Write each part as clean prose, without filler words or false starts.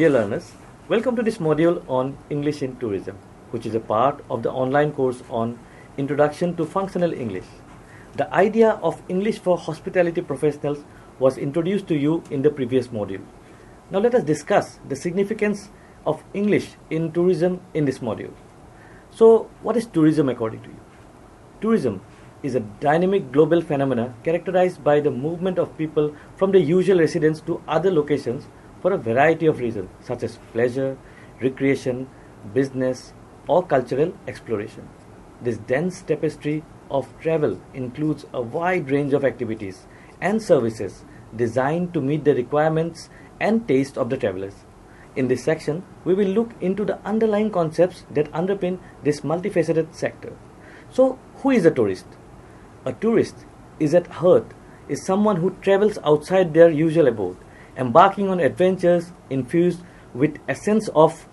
Dear learners, welcome to this module on English in Tourism, which is a part of the online course on Introduction to Functional English. The idea of English for hospitality professionals was introduced to you in the previous module. Now let us discuss the significance of English in tourism in this module. So, what is tourism according to you? Tourism is a dynamic global phenomena characterized by the movement of people from the usual residence to other locations for a variety of reasons such as pleasure, recreation, business, or cultural exploration. This dense tapestry of travel includes a wide range of activities and services designed to meet the requirements and taste of the travelers. In this section, we will look into the underlying concepts that underpin this multifaceted sector. So, who is a tourist? A tourist is at heart is someone who travels outside their usual abode, embarking on adventures infused with a sense of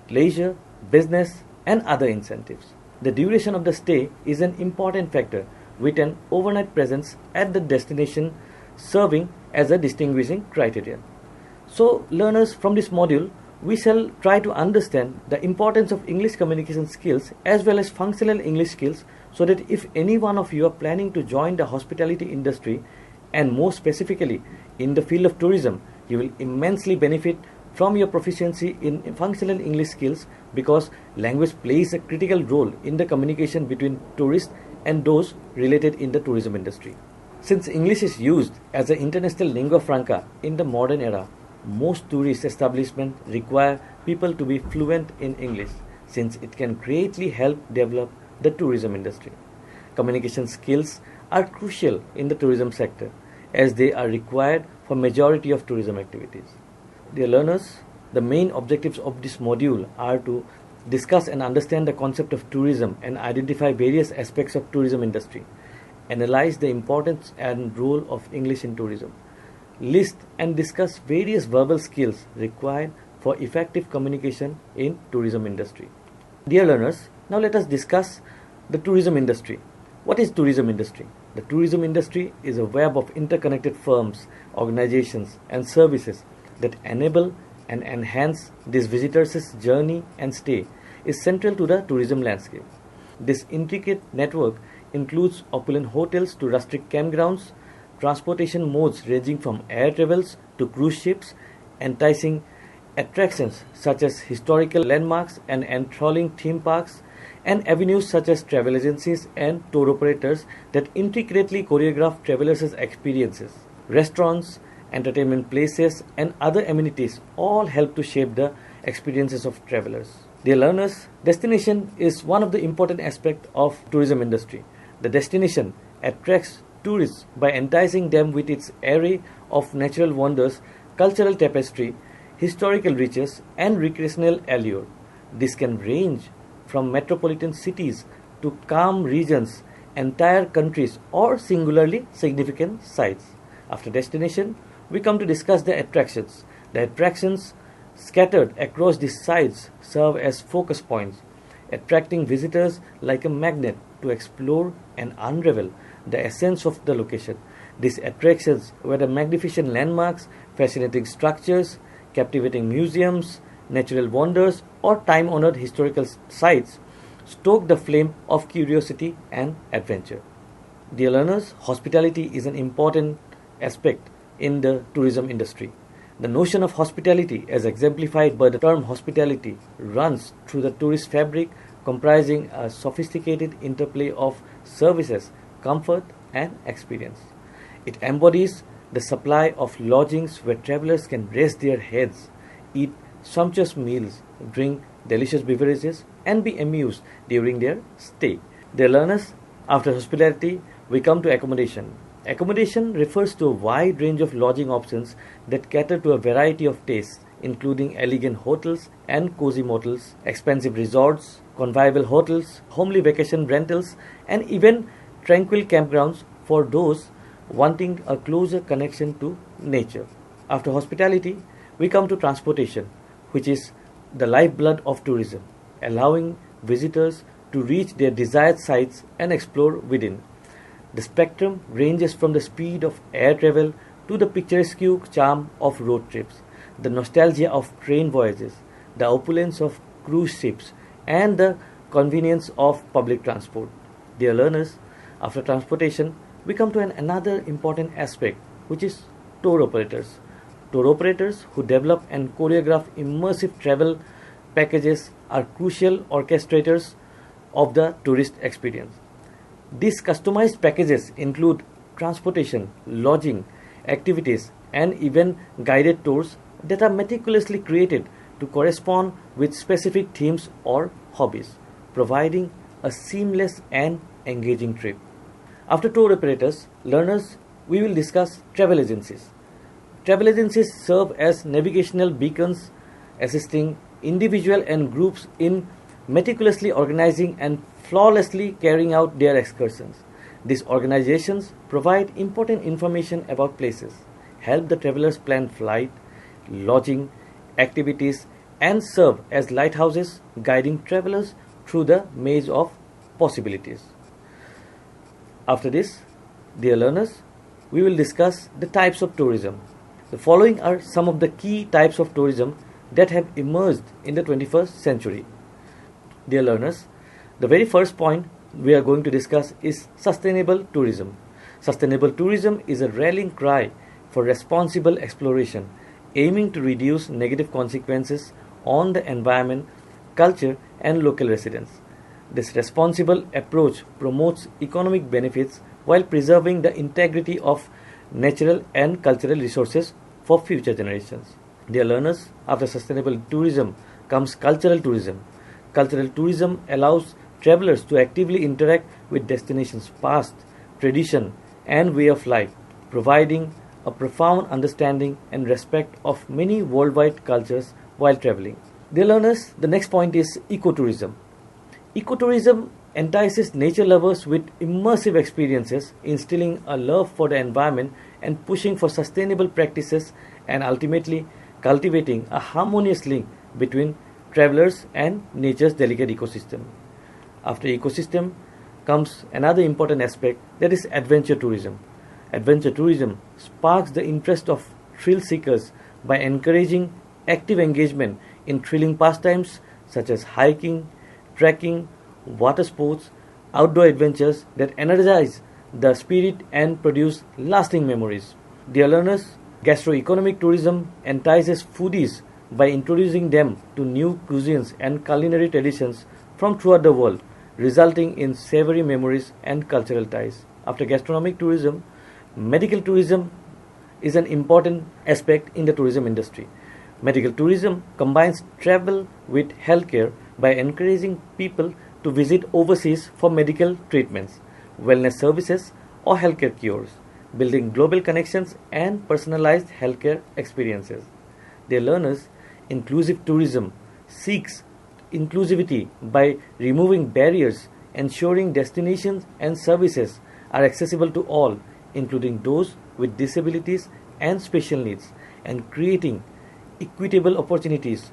leisure, business, and other incentives. The duration of the stay is an important factor, with an overnight presence at the destination serving as a distinguishing criterion. So, learners, from this module, we shall try to understand the importance of English communication skills as well as functional English skills, so that if any one of you are planning to join the hospitality industry, and more specifically in the field of tourism, you will immensely benefit from your proficiency in functional English skills, because language plays a critical role in the communication between tourists and those related in the tourism industry. Since English is used as an international lingua franca in the modern era, most tourist establishments require people to be fluent in English, since it can greatly help develop the tourism industry. Communication skills are crucial in the tourism sector, as they are required for majority of tourism activities. Dear learners, the main objectives of this module are to discuss and understand the concept of tourism and identify various aspects of tourism industry, analyze the importance and role of English in tourism, list and discuss various verbal skills required for effective communication in tourism industry. Dear learners, now let us discuss the tourism industry. What is tourism industry? The tourism industry is a web of interconnected firms, organizations, and services that enable and enhance these visitors' journey and stay is central to the tourism landscape. This intricate network includes opulent hotels to rustic campgrounds, transportation modes ranging from air travels to cruise ships, enticing attractions such as historical landmarks and enthralling theme parks, and avenues such as travel agencies and tour operators that intricately choreograph travelers' experiences. Restaurants, entertainment places, and other amenities all help to shape the experiences of travelers. Dear learners, destination is one of the important aspects of tourism industry. The destination attracts tourists by enticing them with its array of natural wonders, cultural tapestry, historical riches, and recreational allure. This can range from metropolitan cities to calm regions, entire countries, or singularly significant sites. After destination, we come to discuss the attractions. The attractions scattered across these sites serve as focus points, attracting visitors like a magnet to explore and unravel the essence of the location. These attractions, whether magnificent landmarks, fascinating structures, captivating museums, natural wonders, or time-honored historical sites, stoke the flame of curiosity and adventure. Dear learners, hospitality is an important aspect in the tourism industry. The notion of hospitality, as exemplified by the term hospitality, runs through the tourist fabric, comprising a sophisticated interplay of services, comfort, and experience. It embodies the supply of lodgings where travelers can rest their heads, eat sumptuous meals, drink delicious beverages, and be amused during their stay. Dear learners, after hospitality, we come to accommodation. Accommodation refers to a wide range of lodging options that cater to a variety of tastes, including elegant hotels and cozy motels, expensive resorts, convivial hotels, homely vacation rentals, and even tranquil campgrounds for those wanting a closer connection to nature. After hospitality, we come to transportation, which is the lifeblood of tourism, allowing visitors to reach their desired sites and explore within. The spectrum ranges from the speed of air travel to the picturesque charm of road trips. the nostalgia of train voyages, the opulence of cruise ships, and the convenience of public transport. Dear learners, after transportation, we come to another important aspect, which is tour operators. Tour operators who develop and choreograph immersive travel packages are crucial orchestrators of the tourist experience. These customized packages include transportation, lodging, activities, and even guided tours that are meticulously created to correspond with specific themes or hobbies, providing a seamless and engaging trip. After tour operators, learners, we will discuss travel agencies. Travel agencies serve as navigational beacons, assisting individuals and groups in meticulously organizing and flawlessly carrying out their excursions. These organizations provide important information about places, help the travelers plan flight, lodging, activities, and serve as lighthouses guiding travelers through the maze of possibilities. After this, dear learners, we will discuss the types of tourism. The following are some of the key types of tourism that have emerged in the 21st century. Dear learners, the very first point we are going to discuss is sustainable tourism. Sustainable tourism is a rallying cry for responsible exploration, aiming to reduce negative consequences on the environment, culture, and local residents. This responsible approach promotes economic benefits while preserving the integrity of natural and cultural resources for future generations. Dear learners, after sustainable tourism comes cultural tourism. Cultural tourism allows travelers to actively interact with destinations' past, tradition, and way of life, providing a profound understanding and respect of many worldwide cultures while traveling. Dear learners, the next point is ecotourism. Ecotourism entices nature lovers with immersive experiences, instilling a love for the environment and pushing for sustainable practices and ultimately cultivating a harmonious link between travelers and nature's delicate ecosystem. After ecosystem comes another important aspect, that is adventure tourism. Adventure tourism sparks the interest of thrill seekers by encouraging active engagement in thrilling pastimes such as hiking, trekking, water sports, outdoor adventures that energize the spirit and produce lasting memories. Dear learners, gastroeconomic tourism entices foodies by introducing them to new cuisines and culinary traditions from throughout the world, resulting in savory memories and cultural ties. After gastronomic tourism, medical tourism is an important aspect in the tourism industry. Medical tourism combines travel with healthcare by encouraging people to visit overseas for medical treatments, wellness services, or healthcare cures, building global connections and personalized healthcare experiences. Dear learners, inclusive tourism seeks inclusivity by removing barriers, ensuring destinations and services are accessible to all, including those with disabilities and special needs, and creating equitable opportunities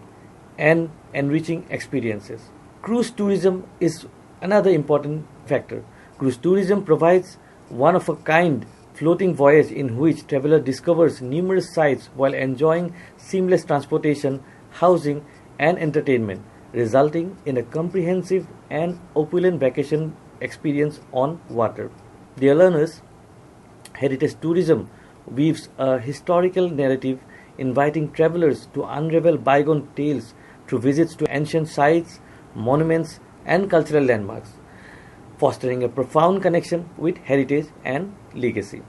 and enriching experiences. Cruise tourism is another important factor. Cruise tourism provides one of a kind floating voyage in which traveler discovers numerous sights while enjoying seamless transportation, housing, and entertainment, resulting in a comprehensive and opulent vacation experience on water. Dear learners, heritage tourism weaves a historical narrative inviting travelers to unravel bygone tales through visits to ancient sites, monuments, and cultural landmarks, fostering a profound connection with heritage and legacy.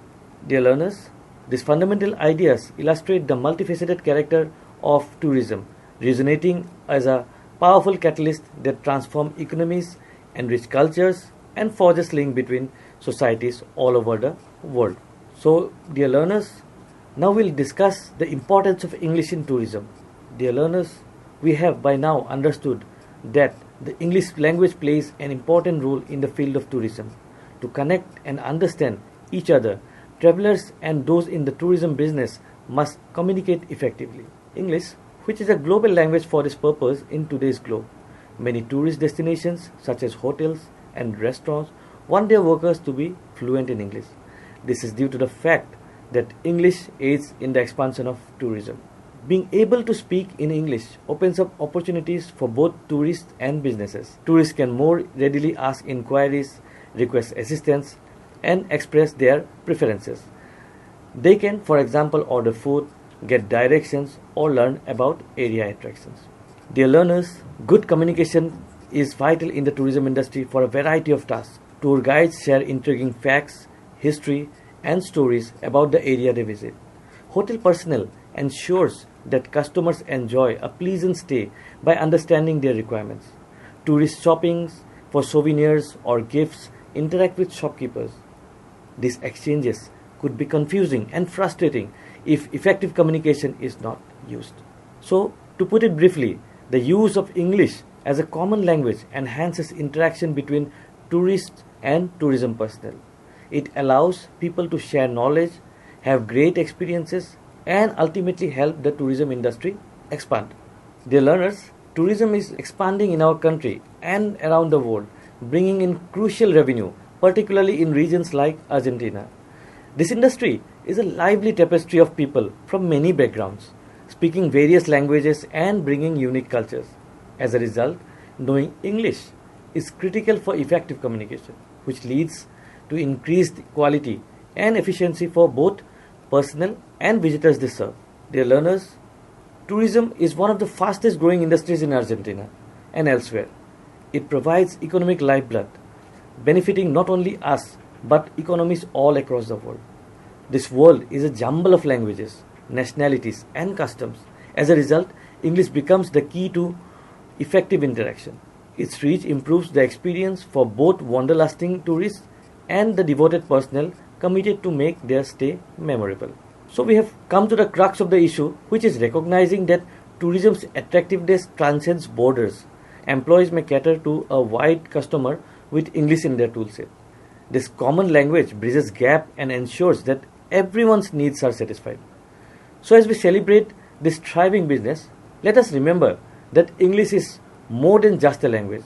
Dear learners, these fundamental ideas illustrate the multifaceted character of tourism, resonating as a powerful catalyst that transforms economies, enrich cultures, and forges links between societies all over the world. So, dear learners, now we'll discuss the importance of English in tourism. Dear learners, we have by now understood that the English language plays an important role in the field of tourism. To connect and understand each other, travelers and those in the tourism business must communicate effectively. English, which is a global language for this purpose in today's globe. Many tourist destinations, such as hotels and restaurants, want their workers to be fluent in English. This is due to the fact that English aids in the expansion of tourism. Being able to speak in English opens up opportunities for both tourists and businesses. Tourists can more readily ask inquiries, request assistance, and express their preferences. They can, for example, order food, get directions, or learn about area attractions. Dear learners, good communication is vital in the tourism industry for a variety of tasks. Tour guides share intriguing facts, history, and stories about the area they visit. Hotel personnel ensures that customers enjoy a pleasant stay by understanding their requirements. Tourist shopping for souvenirs or gifts interact with shopkeepers. These exchanges could be confusing and frustrating if effective communication is not used. So, to put it briefly, the use of English as a common language enhances interaction between tourists and tourism personnel. It allows people to share knowledge, have great experiences, and ultimately help the tourism industry expand. Dear learners, tourism is expanding in our country and around the world, bringing in crucial revenue, particularly in regions like Argentina. This industry is a lively tapestry of people from many backgrounds, speaking various languages and bringing unique cultures. As a result, knowing English is critical for effective communication, which leads to increased quality and efficiency for both personnel and visitors they serve. Dear learners, tourism is one of the fastest growing industries in Argentina and elsewhere. It provides economic lifeblood, benefiting not only us but economies all across the world. This world is a jumble of languages, nationalities, and customs. As a result, English becomes the key to effective interaction. Its reach improves the experience for both wanderlusting tourists and the devoted personnel committed to make their stay memorable. So we have come to the crux of the issue, which is recognizing that tourism's attractiveness transcends borders. Employees may cater to a wide customer with English in their toolset. This common language bridges gap and ensures that everyone's needs are satisfied. So as we celebrate this thriving business, let us remember that English is more than just a language.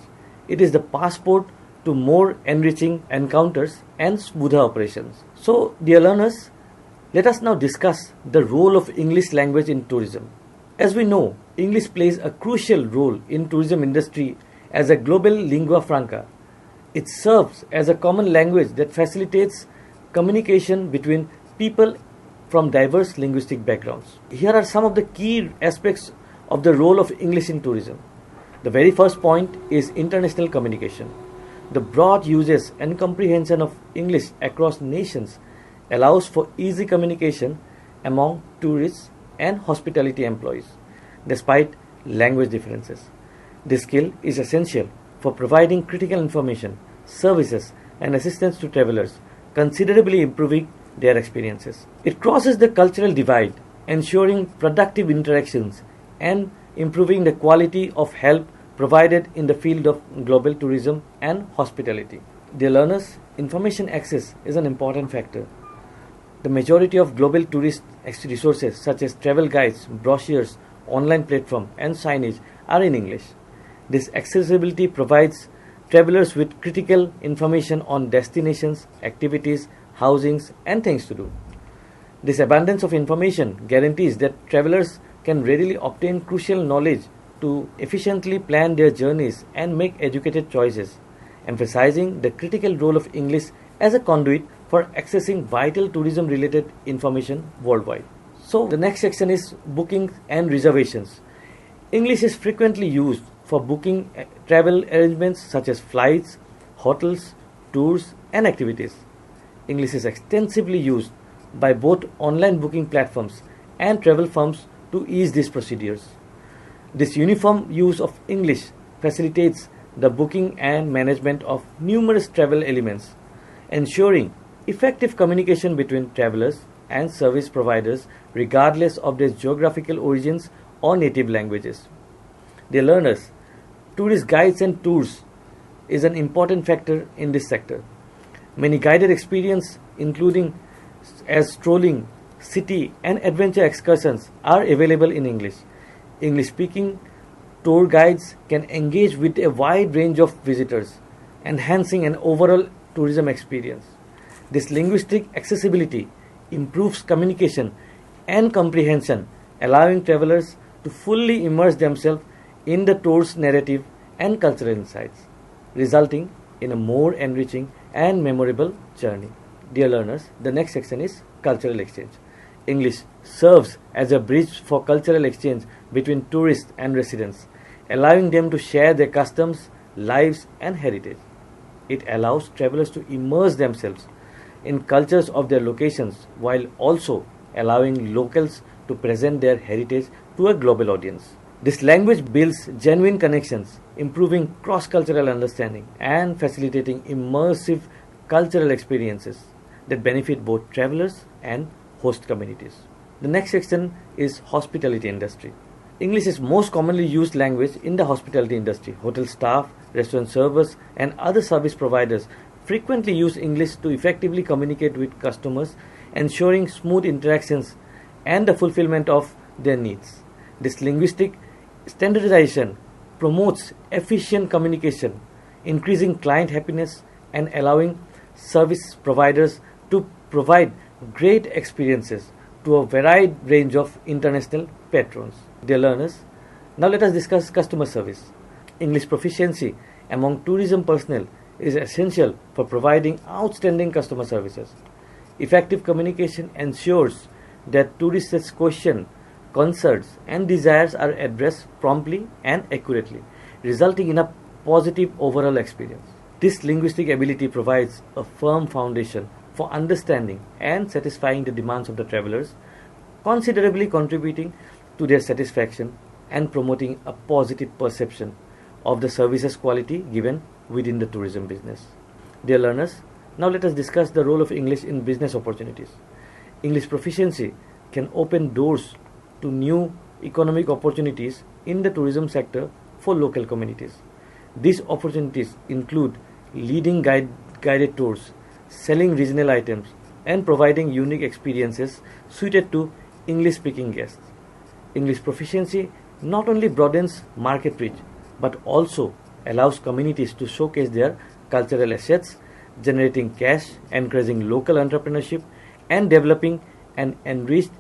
It is the passport to more enriching encounters and smoother operations. So, dear learners, let us now discuss the role of English language in tourism. As we know, English plays a crucial role in tourism industry as a global lingua franca. It serves as a common language that facilitates communication between people from diverse linguistic backgrounds. Here are some of the key aspects of the role of English in tourism. The very first point is international communication. The broad uses and comprehension of English across nations allows for easy communication among tourists and hospitality employees, despite language differences. This skill is essential for providing critical information, services, and assistance to travelers, considerably improving their experiences. It crosses the cultural divide, ensuring productive interactions and improving the quality of help provided in the field of global tourism and hospitality. Dear learners, information access is an important factor. The majority of global tourist resources such as travel guides, brochures, online platform and signage are in English. This accessibility provides travelers with critical information on destinations, activities, housings and things to do. This abundance of information guarantees that travelers can readily obtain crucial knowledge to efficiently plan their journeys and make educated choices, emphasizing the critical role of English as a conduit for accessing vital tourism-related information worldwide. So the next section is booking and reservations. English is frequently used for booking travel arrangements such as flights, hotels, tours, and activities. English is extensively used by both online booking platforms and travel firms to ease these procedures. This uniform use of English facilitates the booking and management of numerous travel elements, ensuring effective communication between travelers and service providers regardless of their geographical origins or native languages. Dear learners, tourist guides and tours is an important factor in this sector. Many guided experiences, including as strolling, city and adventure excursions, are available in English. English-speaking tour guides can engage with a wide range of visitors, enhancing an overall tourism experience. This linguistic accessibility improves communication and comprehension allowing travelers to fully immerse themselves in the tour's narrative and cultural insights, resulting in a more enriching and memorable journey. Dear learners, the next section is cultural exchange. English serves as a bridge for cultural exchange between tourists and residents, allowing them to share their customs, lives, and heritage. It allows travelers to immerse themselves in cultures of their locations while also allowing locals to present their heritage to a global audience. This language builds genuine connections, improving cross-cultural understanding and facilitating immersive cultural experiences that benefit both travelers and host communities. The next section is hospitality industry. English is most commonly used language in the hospitality industry. Hotel staff, restaurant servers, and other service providers frequently use English to effectively communicate with customers, ensuring smooth interactions and the fulfillment of their needs. This linguistic standardization promotes efficient communication, increasing client happiness and allowing service providers to provide great experiences to a varied range of international patrons. Dear learners, now let us discuss customer service. English proficiency among tourism personnel is essential for providing outstanding customer services. Effective communication ensures that tourists' questions, concerns, and desires are addressed promptly and accurately, resulting in a positive overall experience. This linguistic ability provides a firm foundation for understanding and satisfying the demands of the travelers, considerably contributing to their satisfaction and promoting a positive perception of the services quality given within the tourism business. Dear learners, now let us discuss the role of English in business opportunities. English proficiency can open doors to new economic opportunities in the tourism sector for local communities. These opportunities include leading guided tours, selling regional items, and providing unique experiences suited to English-speaking guests. English proficiency not only broadens market reach but also allows communities to showcase their cultural assets, generating cash, encouraging local entrepreneurship, and developing an enriched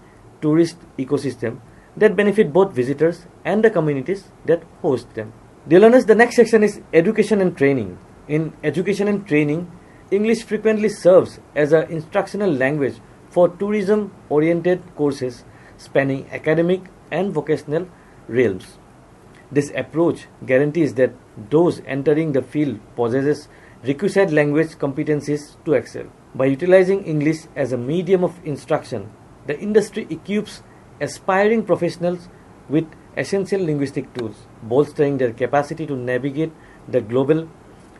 tourist ecosystem that benefit both visitors and the communities that host them. Dear learners, the next section is education and training. In education and training, English frequently serves as an instructional language for tourism-oriented courses spanning academic and vocational realms. This approach guarantees that those entering the field possesses requisite language competencies to excel. By utilizing English as a medium of instruction, the industry equips aspiring professionals with essential linguistic tools, bolstering their capacity to navigate the global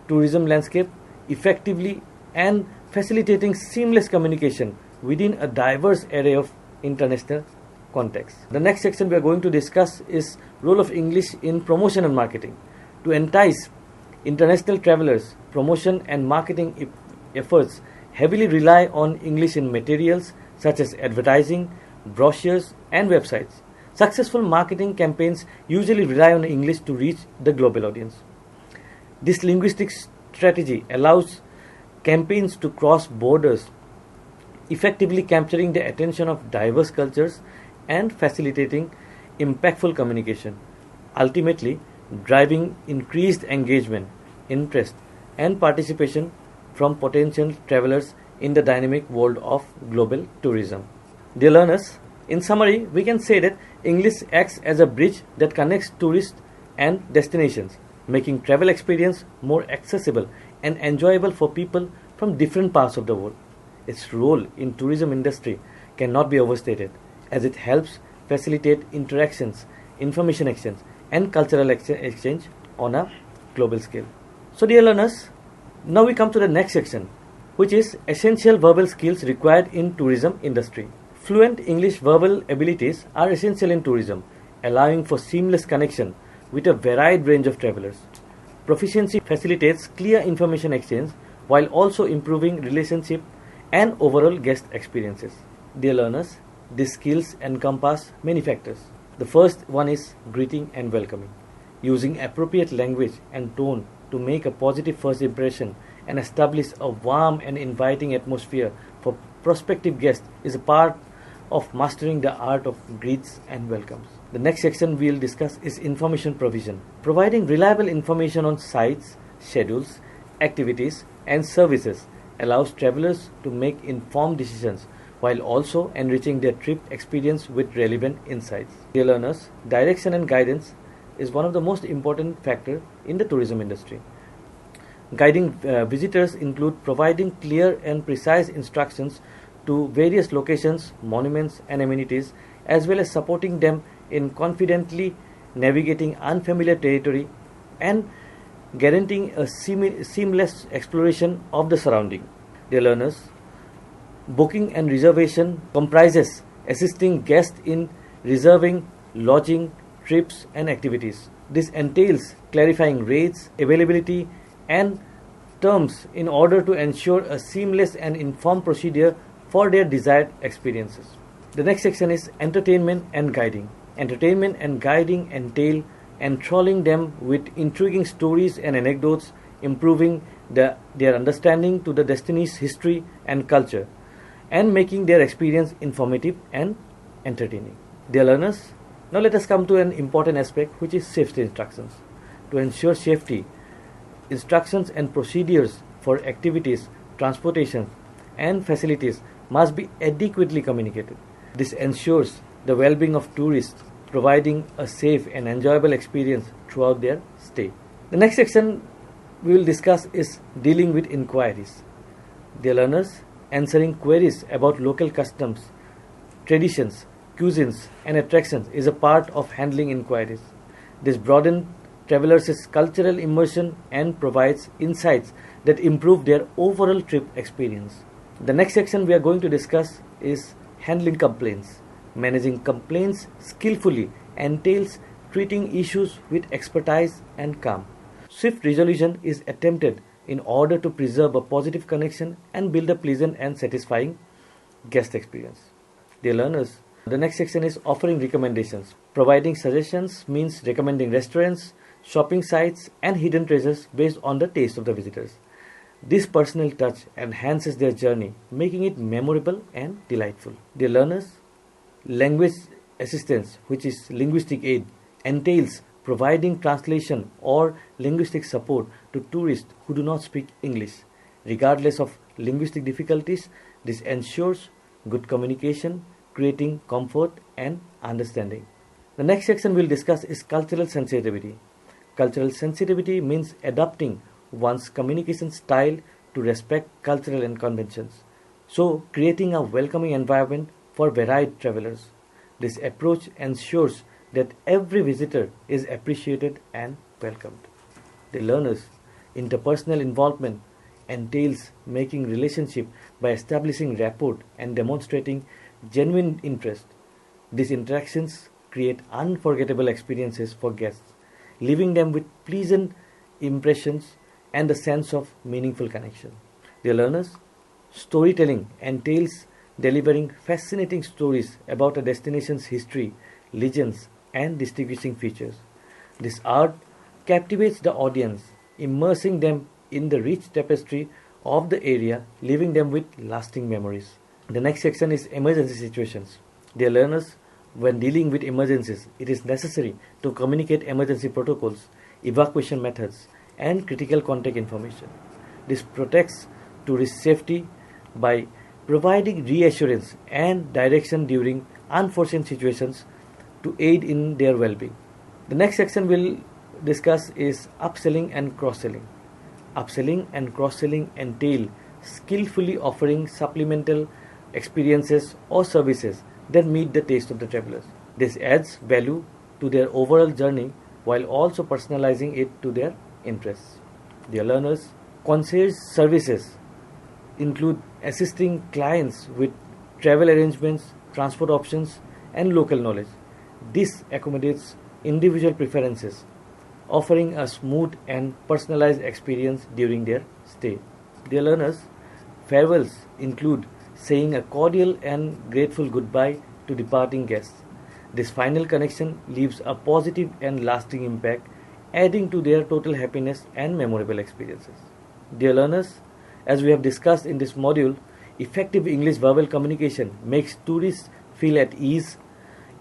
tourism landscape effectively and facilitating seamless communication within a diverse array of international contexts. The next section we are going to discuss is role of English in promotion and marketing. To entice international travelers, promotion and marketing efforts heavily rely on English in materials such as advertising, brochures, and websites. Successful marketing campaigns usually rely on English to reach the global audience. This linguistic strategy allows campaigns to cross borders, effectively capturing the attention of diverse cultures and facilitating impactful communication, ultimately driving increased engagement, interest, and participation from potential travelers in the dynamic world of global tourism. Dear learners, in summary, we can say that English acts as a bridge that connects tourists and destinations, making travel experience more accessible and enjoyable for people from different parts of the world. Its role in tourism industry cannot be overstated, as it helps facilitate interactions, information exchange, and cultural exchange on a global scale. So dear learners, now we come to the next section, which is essential verbal skills required in tourism industry. Fluent English verbal abilities are essential in tourism, allowing for seamless connection with a varied range of travelers. Proficiency facilitates clear information exchange while also improving relationship and overall guest experiences. Dear learners, these skills encompass many factors. The first one is greeting and welcoming. Using appropriate language and tone to make a positive first impression and establish a warm and inviting atmosphere for prospective guests is a part of mastering the art of greets and welcomes. The next section we will discuss is information provision. Providing reliable information on sites, schedules, activities, and services allows travelers to make informed decisions while also enriching their trip experience with relevant insights. Dear learners, direction and guidance is one of the most important factors in the tourism industry. Guiding visitors include providing clear and precise instructions to various locations, monuments, and amenities, as well as supporting them in confidently navigating unfamiliar territory and guaranteeing a seamless exploration of the surrounding. Dear learners, booking and reservation comprises assisting guests in reserving lodging, trips, and activities. This entails clarifying rates, availability, and terms in order to ensure a seamless and informed procedure for their desired experiences. The next section is entertainment and guiding. Entertainment and guiding entail enthralling them with intriguing stories and anecdotes, improving their understanding to the destiny's history and culture, and making their experience informative and entertaining. Dear learners, now let us come to an important aspect, which is safety instructions. To ensure safety, instructions and procedures for activities, transportation, and facilities must be adequately communicated. This ensures the well-being of tourists, providing a safe and enjoyable experience throughout their stay. The next section we will discuss is dealing with inquiries. Dear learners, answering queries about local customs, traditions, cuisines, and attractions is a part of handling inquiries. This broadens travelers' cultural immersion and provides insights that improve their overall trip experience. The next section we are going to discuss is handling complaints. Managing complaints skillfully entails treating issues with expertise and calm. Swift resolution is attempted in order to preserve a positive connection and build a pleasant and satisfying guest experience. Dear learners, the next section is offering recommendations. Providing suggestions means recommending restaurants, shopping sites, and hidden treasures based on the taste of the visitors. This personal touch enhances their journey, making it memorable and delightful. Dear learners, language assistance, which is linguistic aid, entails providing translation or linguistic support to tourists who do not speak English. Regardless of linguistic difficulties, this ensures good communication, creating comfort and understanding. The next section we'll discuss is cultural sensitivity. Cultural sensitivity means adapting one's communication style to respect cultural and conventions, so creating a welcoming environment for varied travelers. This approach ensures that every visitor is appreciated and welcomed. The learners' interpersonal involvement entails making relationship by establishing rapport and demonstrating genuine interest. These interactions create unforgettable experiences for guests, leaving them with pleasant impressions and a sense of meaningful connection. Dear learners, storytelling entails delivering fascinating stories about a destination's history, legends, and distinguishing features. This art captivates the audience, immersing them in the rich tapestry of the area, leaving them with lasting memories. The next section is emergency situations. Dear learners, when dealing with emergencies, it is necessary to communicate emergency protocols, evacuation methods, and critical contact information. This protects tourist safety by providing reassurance and direction during unforeseen situations to aid in their well-being. The next section we'll discuss is upselling and cross-selling. Upselling and cross-selling entail skillfully offering supplemental experiences or services that meet the taste of the travelers. This adds value to their overall journey while also personalizing it to their interests. Dear learners, concierge services include assisting clients with travel arrangements, transport options, and local knowledge. This accommodates individual preferences, offering a smooth and personalized experience during their stay. Dear learners, farewells include saying a cordial and grateful goodbye to departing guests. This final connection leaves a positive and lasting impact, adding to their total happiness and memorable experiences. Dear learners, as we have discussed in this module, effective English verbal communication makes tourists feel at ease,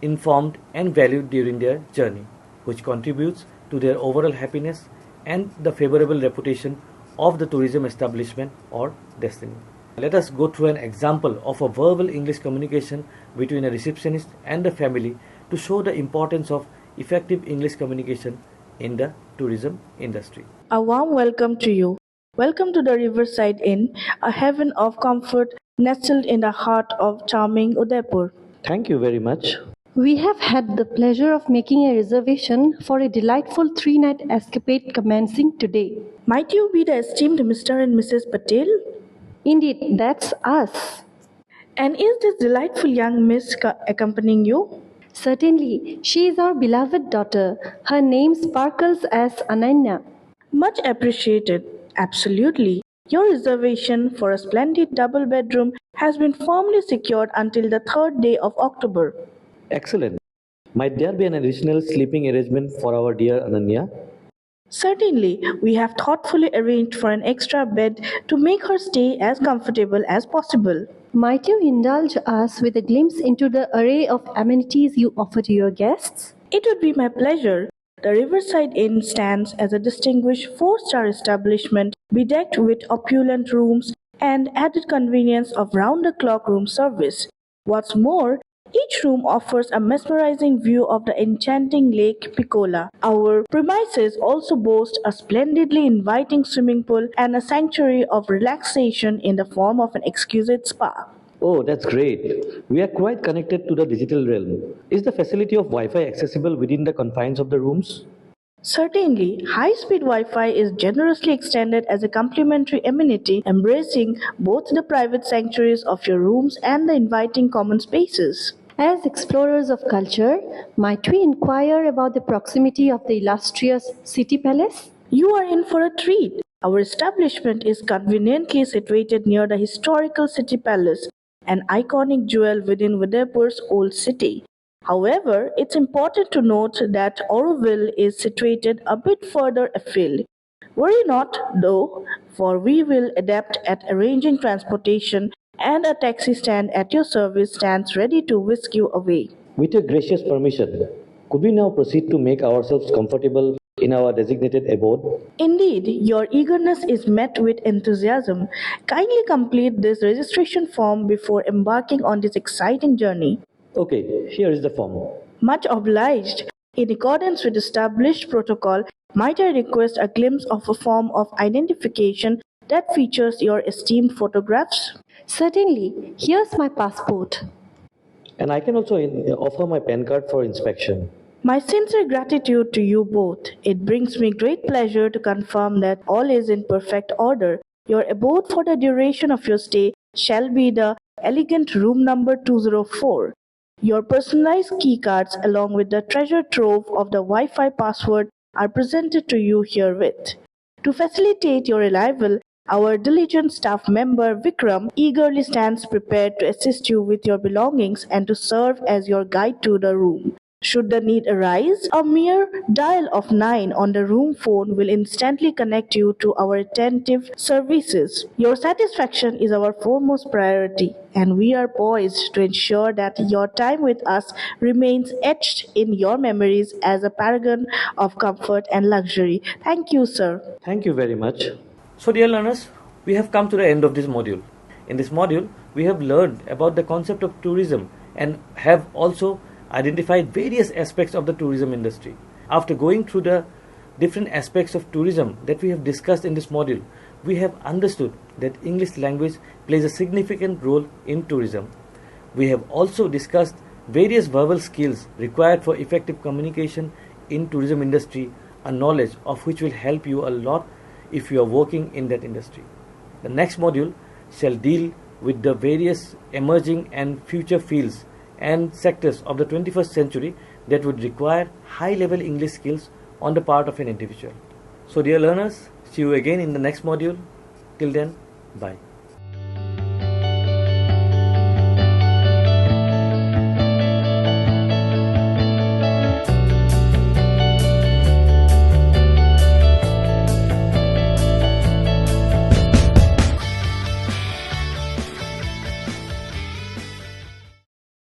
informed and valued during their journey, which contributes to their overall happiness and the favorable reputation of the tourism establishment or destination. Let us go through an example of a verbal English communication between a receptionist and a family to show the importance of effective English communication in the tourism industry. A warm welcome to you. Welcome to the Riverside Inn, a heaven of comfort nestled in the heart of charming Udaipur. Thank you very much. We have had the pleasure of making a reservation for a delightful 3-night escapade commencing today. Might you be the esteemed Mr. and Mrs. Patel? Indeed, that's us. And is this delightful young miss accompanying you? Certainly, she is our beloved daughter. Her name sparkles as Ananya. Much appreciated. Absolutely. Your reservation for a splendid double bedroom has been firmly secured until the 3rd day of October. Excellent. Might there be an additional sleeping arrangement for our dear Ananya? Certainly, we have thoughtfully arranged for an extra bed to make her stay as comfortable as possible. Might you indulge us with a glimpse into the array of amenities you offer to your guests? It would be my pleasure. The Riverside Inn stands as a distinguished 4-star establishment bedecked with opulent rooms and added convenience of round-the-clock room service. What's more, each room offers a mesmerizing view of the enchanting Lake Piccola. Our premises also boast a splendidly inviting swimming pool and a sanctuary of relaxation in the form of an exquisite spa. Oh, that's great. We are quite connected to the digital realm. Is the facility of Wi-Fi accessible within the confines of the rooms? Certainly, high-speed Wi-Fi is generously extended as a complimentary amenity, embracing both the private sanctuaries of your rooms and the inviting common spaces. As explorers of culture, might we inquire about the proximity of the illustrious City Palace? You are in for a treat. Our establishment is conveniently situated near the historical City Palace, an iconic jewel within Udaipur's old city. However, it's important to note that Auroville is situated a bit further afield. Worry not, though, for we will adapt at arranging transportation and a taxi stand at your service stands ready to whisk you away. With your gracious permission, could we now proceed to make ourselves comfortable in our designated abode? Indeed, your eagerness is met with enthusiasm. Kindly complete this registration form before embarking on this exciting journey. Okay, here is the form. Much obliged. In accordance with established protocol, might I request a glimpse of a form of identification that features your esteemed photographs? Certainly. Here's my passport. And I can also offer my PAN card for inspection. My sincere gratitude to you both. It brings me great pleasure to confirm that all is in perfect order. Your abode for the duration of your stay shall be the elegant room number 204. Your personalized key cards along with the treasure trove of the Wi-Fi password are presented to you herewith. To facilitate your arrival, our diligent staff member Vikram eagerly stands prepared to assist you with your belongings and to serve as your guide to the room. Should the need arise, a mere dial of 9 on the room phone will instantly connect you to our attentive services. Your satisfaction is our foremost priority, and we are poised to ensure that your time with us remains etched in your memories as a paragon of comfort and luxury. Thank you, sir. Thank you very much. So dear learners, we have come to the end of this module. In this module, we have learned about the concept of tourism and have also identified various aspects of the tourism industry. After going through the different aspects of tourism that we have discussed in this module, we have understood that English language plays a significant role in tourism. We have also discussed various verbal skills required for effective communication in tourism industry, a knowledge of which will help you a lot if you are working in that industry. The next module shall deal with the various emerging and future fields and sectors of the 21st century that would require high-level English skills on the part of an individual. So dear learners, see you again in the next module. Till then, bye.